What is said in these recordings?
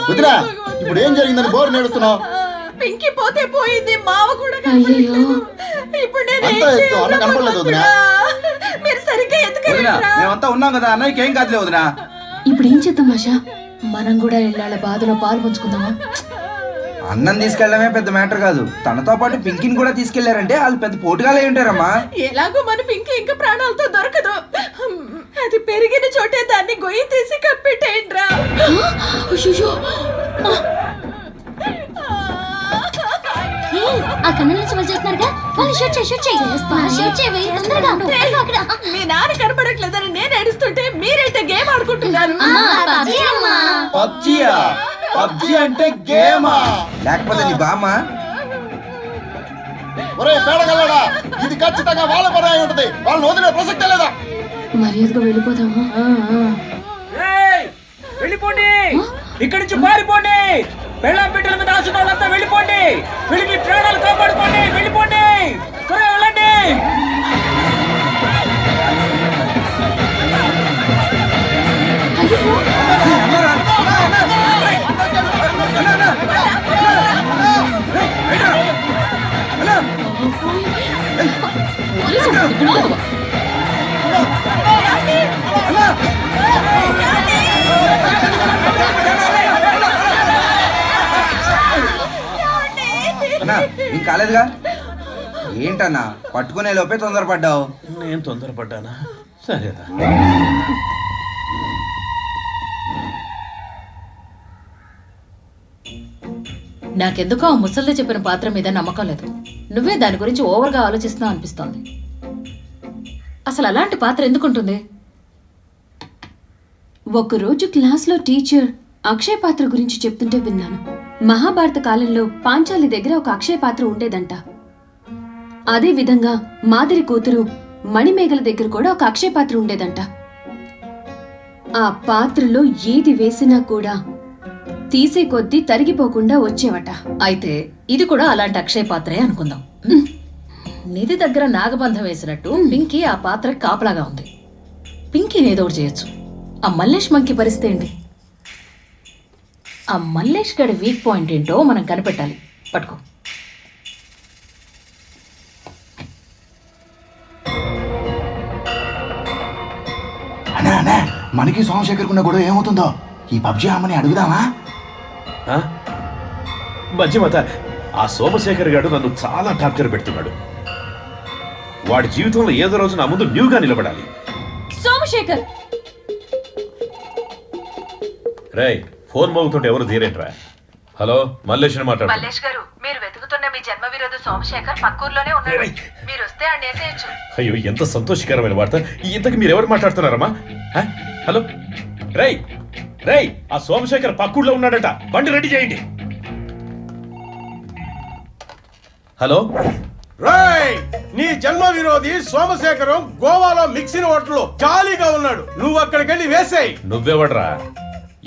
వదినా ఇప్పుడు ఏం జరిగిందని బోర్ నేడుస్తున్నావు? పింకి పోతే పోయింది, మావ కూడా ఇప్పుడు కనపడలేదు వదినా. మీరు సరిగ్గా వదినా మేమంతా ఉన్నాం కదా, అన్నయ్యకి ఏం కాదులే వదినా. ఇప్పుడు ఏం చేద్దాం ఆశా? మనం కూడా ఇళ్ళ బాధలో పాలు పంచుకుందామా? అన్నం తీసుకెళ్లడమే పెద్ద మ్యాటర్ కాదు, తనతో పాటు పింకిని కూడా తీసుకెళ్లారంటే వాళ్ళు పెద్ద పోటుగాలే ఉంటారమ్మా. ఎలాగో మన పింకి ఇంకా ప్రాణాలతో దొరకదు, అది పెరిగిన చోటే దాన్ని గొయ్యి తీసి కప్పెట్టేయండిరా. ఆ కన్నుల నుంచి వాళ్ళు చేస్తున్నారుగా, వాళ్ళు షూట్ చేయి. మీ నాన్న కనపడట్లేదని నేను ఏడుస్తుంటే మీరైతే గేమ్ ఆడుకుంటున్నారు. పబ్జీ అంటే గేమా? లేకపోతే నీ బామ్మ? ఒరే పేడగలడా, ఇది ఖచ్చితంగా వాళ్ళ పని అయి ఉంటది, వాళ్ళని వదిలే ప్రసక్తే లేదా? మర్యాదగా వెళ్ళిపోదామా? వెళ్ళిపోండి, ఇక్కడి నుంచి పారిపోండి. పెళ్ళాం బిడ్డల మీద ఆశ వాళ్ళంతా వెళ్ళిపోండి, వెళ్ళి మీ ప్రాణాలు కాపాడుకోండి. వెళ్ళిపోండి, త్వరగా వెళ్ళండి. ఏం కాలేదుగా? ఏంటన్నా పట్టుకునే లోపే తొందరపడ్డావు? నేను తొందరపడ్డానా? సరేరా. నాకెందుకో ఆ ముసల్ది చెప్పిన పాత్ర మీద నమ్మకం లేదు. నువ్వే దాని గురించి ఓవర్గా ఆలోచిస్తున్నావు అనిపిస్తోంది. అసలు అలాంటి పాత్ర ఎందుకుంటుంది? ఒకరోజు క్లాస్లో టీచర్ అక్షయ పాత్ర గురించి చెప్తుంటే విన్నాను. మహాభారత కాలంలో పాంచాలి దగ్గర ఒక అక్షయ పాత్ర ఉండేదంట. అదే విధంగా మాదిరి కూతురు మణిమేఘల దగ్గర కూడా ఒక అక్షయ పాత్ర ఉండేదంట. ఆ పాత్రలో ఏది వేసినా కూడా తీసే కొద్దీ తరిగిపోకుండా వచ్చేవట. అయితే ఇది కూడా అలాంటి అక్షయ పాత్రే అనుకుందాం. నిధి దగ్గర నాగబంధం వేసినట్టు పింకీ ఆ పాత్ర కాపలాగా ఉంది. పింకీని ఏదో ఒకటి చేయొచ్చు. ఆ మల్లేష్ మంకి పరిస్థితి ఏంటి? ఆ మల్లేష్ గడి వీక్ పాయింట్ ఏంటో మనం కనిపెట్టాలి. పట్టుకో. మనకి సోమశేఖర్ కున్న గొడవ ఏమవుతుందో ఈ పబ్జీ అమ్మని అడుగుదామా? మధ్యమత ఆ సోమశేఖర్ గారు నన్ను చాలా టార్చర్ పెడుతున్నాడు. వాడి జీవితంలో ఏదో రోజు నా ముందు న్యూగా నిలబడాలి. సోమశేఖర్ రేయ్, ఫోన్ మోగుతుంటే ఎవరు తీరేంట్రా? హలో, మల్లేష్ మాట్లాడు. మల్లేష్ గారు, మీరు వెతుకుతున్న మీ జన్మ విరోధ సోమశేఖర్ పక్కూర్లోనే ఉన్నాడు. మీరు వస్తే ఆ నేసేయచ్చు. అయ్యో, ఎంత సంతోషకరమైన వార్త. ఇంతకు మీరు ఎవరు మాట్లాడుతున్నారమ్మా? హలో, రేయ్ రేయ్, ఆ సోమశేఖర్ పక్కూర్లో ఉన్నాడట, బండి రెడీ చేయండి. హలో, రాయ్, నీ జన్మ విరోధి సోమశేఖరం గోవాలో మిక్సిన్ హోటల్లో ఖాళీగా ఉన్నాడు. నువ్వు అక్కడికి వెళ్ళి వేసేయ్. నువ్వెవడ్రా?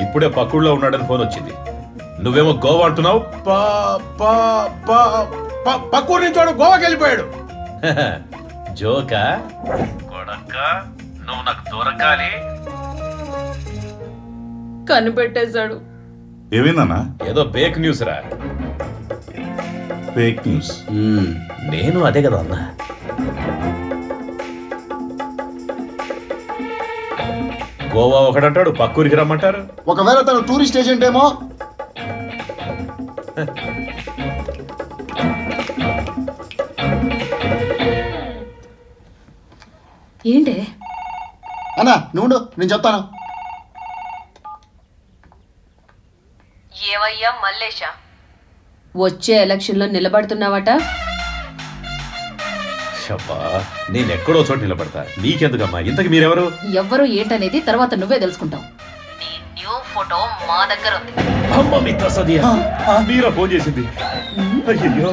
ఇప్పుడే పక్కూర్లో ఉన్నాడని ఫోన్ వచ్చింది. నువ్వేమో గోవా అంటున్నావు. పక్కూరు నుంచి వాడు గోవాకి వెళ్ళిపోయాడు. జోకా కొడక్క, నువ్వు నాకు దూరంగాలి. కనిపెట్టేశాడు. ఏమైందన్నా? ఏదో ఫేక్ న్యూస్ రా. Fake news? నేను అదే కదా అన్నా. గోవా ఒకడంటాడు, పక్కూరికి రమ్మంటారు. ఒకవేళ తను టూరిస్ట్ ఏజెంట్ ఏమో. ఏంటే అన్నా నువ్వు, నేను చెప్తాను. ఏవయ్యా మల్లేషా, వచ్చే ఎలక్షన్ లో నిలబడుతున్నావట? నేనెక్కడో చోట నిలబడతా, నీకెందుకమ్మా? ఇంతకు మీరెవరు? ఎవ్వరు ఏంటనేది తర్వాత నువ్వే తెలుసుకుంటావు. నీ న్యూ ఫోటో మా దగ్గర ఉంది. అమ్మ మిత్ర సదియా, మీరా ఫోన్ చేసింది? అయ్యో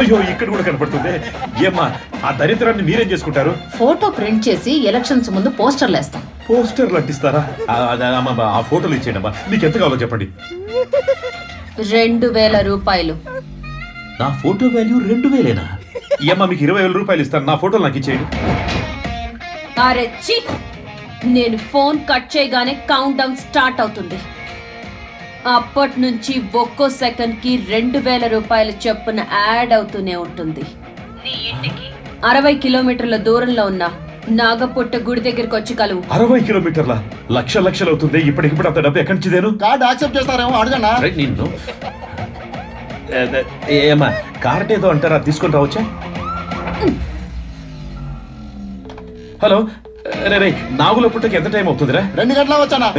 అయ్యో, ఇక్కడ కూడా కనపడుతుంది. ఏమ్మా, ఆ దరిద్రాన్ని మీరేం చేసుకుంటారు? ఫోటో ప్రింట్ చేసి ఎలక్షన్స్ ముందు పోస్టర్లు వేస్తాం. పోస్టర్లు అంటిస్తారా? ఆ ఫోటోలు ఇచ్చేయండమ్మా. మీకు ఎంత కావాలో చెప్పండి. 2000 రూపాయలు. నా ఫోటో వాల్యూ 2000ఏనా? ఏమ్మా, మీకు 20,000 రూపాయలు ఇస్తాను, నా ఫోటోలు నాకు ఇచ్చేయండి. అరే ఛీ! నేను ఫోన్ కట్ చేయగానే కౌంట్ డౌన్ స్టార్ట్ అవుతుంది. అప్పటి నుంచి ఒక్కో సెకండ్ కి 2000 రూపాయల చొప్పున యాడ్ అవుతూనే ఉంటుంది. నీ ఇంటికి 60 కిలోమీటర్ల దూరంలో ఉన్న నాగపుట్ట గుడి దగ్గరికి వచ్చి కలువు. 60 కిలోమీటర్ల లక్షలు అవుతుంది. ఇప్పటికిప్పుడు అంత డబ్బు ఎక్కడి నుంచి దేను? కార్డు యాక్సెప్ట్ చేస్తారేమో అడగన్నా. అరే నిన్ను ఏమా కార్డు ఏదో అంటారా, తీసుకొని రావచ్చా? హలో రే రే, నాగుల పుట్టకి ఎంత టైం అవుతుందిరా? 2 గంటల వచ్చానా?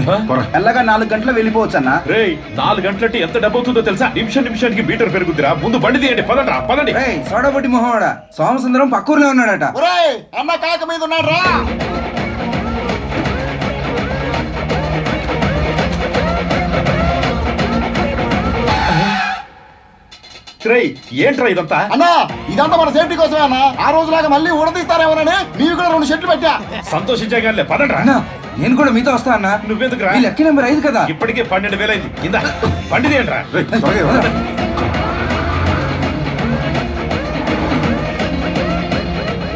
ఎల్లగా 4 గంటలు వెళ్ళిపోవచ్చు అన్న. రే 4 గంటలంటే ఎంత డబ్బు అవుతుందో తెలుసా? నిమిషానికి మీటర్ పెరుగుతురా. ముందు బండి తీయండి, పదండి. సోడబొట్టి మొహవాడ సోమసుందరం పక్కూర్లో ఉన్నాడట. ఒరేయ్ అన్న కాక మీద ఉన్నాడు రా. రే ఏంట్రా ఇదంతా? అన్నా ఇదంతా మన సేఫ్టీ కోసమే అన్న. ఆ రోజులాగా మళ్ళీ ఊడదీస్తారేమోనని నీవు కూడా 2 షెట్లు పెట్టా. సంతోషించగానే పదండ్రా. అన్న నేను కూడా మీతో వస్తా అన్న. నువ్వెందుకు రా? ఈ లెక్క నెంబర్ 5 కదా. ఇప్పటికే 12,000 అయింది. ఇందా బండి తీయండిరా.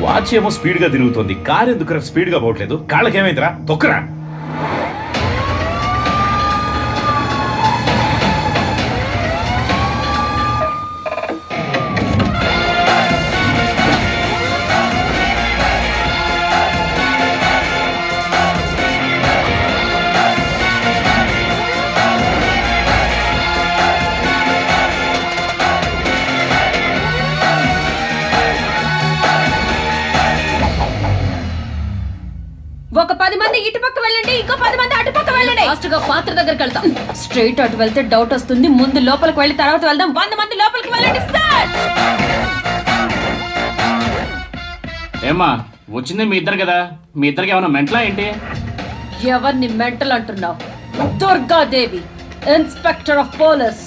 వాచ్ ఏమో స్పీడ్ గా తిరుగుతుంది, కార్ ఎందుకు స్పీడ్ గా పోవట్లేదు? కాళ్ళకేమైందిరా? తొక్కరా. ఒక 10 మంది ఇటు పక్క వెళ్ళండి, ఇంకో 10 మంది అటు పక్క వెళ్ళండి. ఫాస్ట్ గా పాత్ర దగ్గరికి వెళ్తాం. స్ట్రైట్ అటు వెళ్తే డౌట్ వస్తుంది. ముందు లోపలికి వెళ్ళి తర్వాత వెళ్దాం. 100 మంది లోపలికి వెళ్ళండి సార్. ఏమ్మా వచ్చింది మీ ఇద్దరు కదా, మీ ఇద్దరికి ఏమైనా మెంటలా ఏంటి? ఎవరిని మెంటల్ అంటున్నావు? Durgadevi, inspector of police.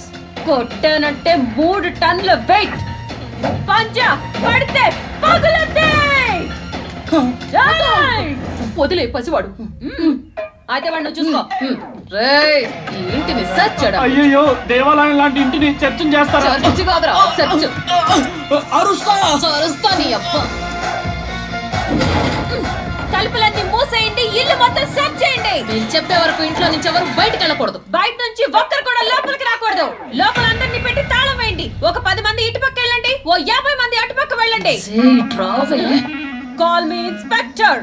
కొట్టానంటే 3 టన్నుల వెయిట్. పంజా పడితే పగులుద్ది. వదిలే పసివాడు. అయితే వాడిని చూసుకో. రేయ్, ఈ ఇంటిని సెర్చ్ చేయడం. అయ్యో దేవాలయం లాంటి ఇంటిని చర్చం చేస్తారా? చర్చ్ కాదురా, సెర్చ్. అరుస్తా నీ అబ్బ. తలుపులన్నీ మూసేయండి, ఇల్లు మొత్తం సెర్చ్ చేయండి. నేను చెప్పే వరకు ఇంట్లో నుంచి ఎవరు బయటకు వెళ్ళకూడదు. బయట నుంచి ఒక్కరు కూడా లోపలికి రాకూడదు. లోపల అందరినీ పెట్టి తాళం వేయండి. ఒక 10 మంది ఇటు పక్క వెళ్ళండి, ఓ 50 మంది అటు పక్క వెళ్ళండి. Call me inspector.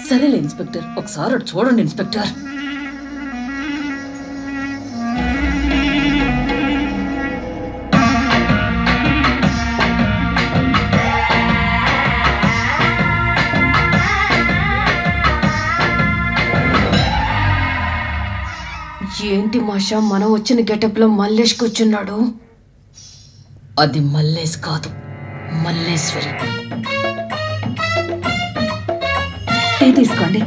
సరేలే ఇన్స్పెక్టర్, ఒకసారి అటు చూడండి ఇన్స్పెక్టర్. ఏంటి మాషా మనం వచ్చిన గెటప్ లో మల్లేష్ కూర్చున్నాడు? అది మల్లేష్ కాదు, మల్లేశ్వరి. టీ తీసుకోండి.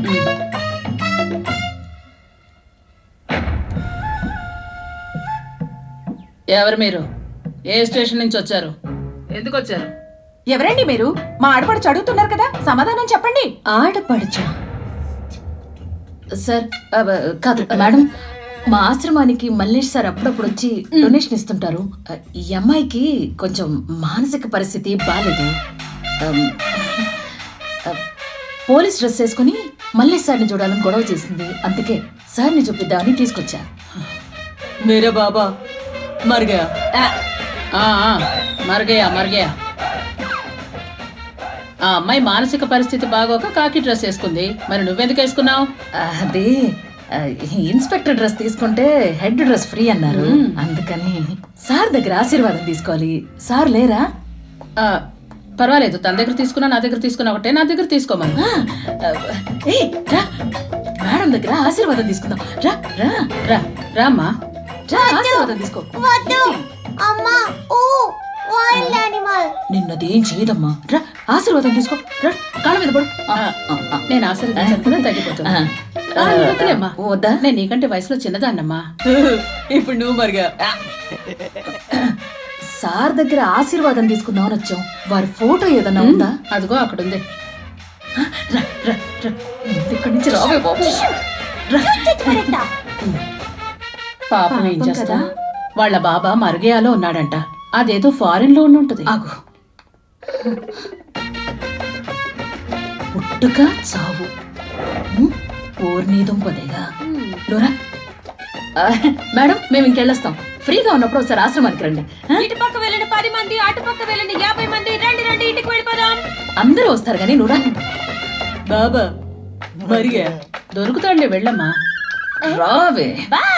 ఎవరు మీరు? ఏ స్టేషన్ నుంచి వచ్చారు? ఎందుకు వచ్చారు? ఎవరండి మీరు? మా ఆడపడుచు అడుగుతున్నారు కదా, సమాధానం చెప్పండి. ఆడపడుచా? సార్ కాదు మేడం, మా ఆశ్రమానికి మల్లేష్ సార్ అప్పుడప్పుడు వచ్చి డొనేషన్ ఇస్తుంటారు. ఈ అమ్మాయికి కొంచెం మానసిక పరిస్థితి బాలేదు. పోలీస్ డ్రెస్ వేసుకుని మల్లేష్ సార్ని చూడాలని గొడవ చేసింది. అందుకే సార్ని చూపిద్దామని తీసుకొచ్చా. మేరే బాబా మర్గయా. మర్గయా. ఆ అమ్మాయి మానసిక పరిస్థితి బాగోక కాకి డ్రెస్ వేసుకుంది. మరి నువ్వెందుకు వేసుకున్నావు? అది ఇన్స్పెక్టర్ డ్రెస్ తీసుకుంటే హెడ్ డ్రెస్ ఫ్రీ అన్నారు, అందుకని. సార్ దగ్గర ఆశీర్వాదం తీసుకోవాలి. సార్ లేరా? పర్వాలేదు, తన దగ్గర తీసుకున్నా నా దగ్గర తీసుకున్నా ఒకటే. నా దగ్గర తీసుకోమను. మేడం దగ్గర ఆశీర్వాదం తీసుకుందాం. రా రా రా రామ్మా, రా ఆశీర్వాదం తీసుకో. నిన్నదేం చేయదమ్మా. రా ఆశీర్వాదం తీసుకో. రా కాళ్ళ మీద పడు. నేను ఆశీర్వాదం కూడా తగ్గిపోతున్నా. వద్దా? నేను నీకంటే వయసులో చిన్నదాన్నమ్మా. ఇప్పుడు నువ్వు మరిగా. సార్ దగ్గర ఆశీర్వాదం తీసుకుందామని వచ్చాం. వారి ఫోటో ఏదన్నా ఉందా? అదిగో అక్కడ ఉంది. ఇక్కడి నుంచి రావే బాబు. పాపం ఏం చేస్తా, వాళ్ళ బాబా మరుగేయాలో ఉన్నాడంట. అదేదో ఫారిన్ లో ఉండుంటది. ఆగు. పుట్టుక చావు ఓర్నీ దుంపదేగా లోరా మేడం మేము ఇంకెళ్ళొస్తాం. ఫ్రీగా ఉన్నప్పుడు ఒకసారి ఆశ్రమానికి రండి. ఇటు పక్క వెళ్ళిన 10 మంది, అటు పక్క వెళ్ళిన 50 మంది, రండి రండి ఇంటికి వెళ్ళిపోదాం. అందరూ వస్తారు కానీ నువ్వు రా. బాబా మరిగా దొరుకుతాడులే, వెళ్ళమ్మా. రావే. బాయ్.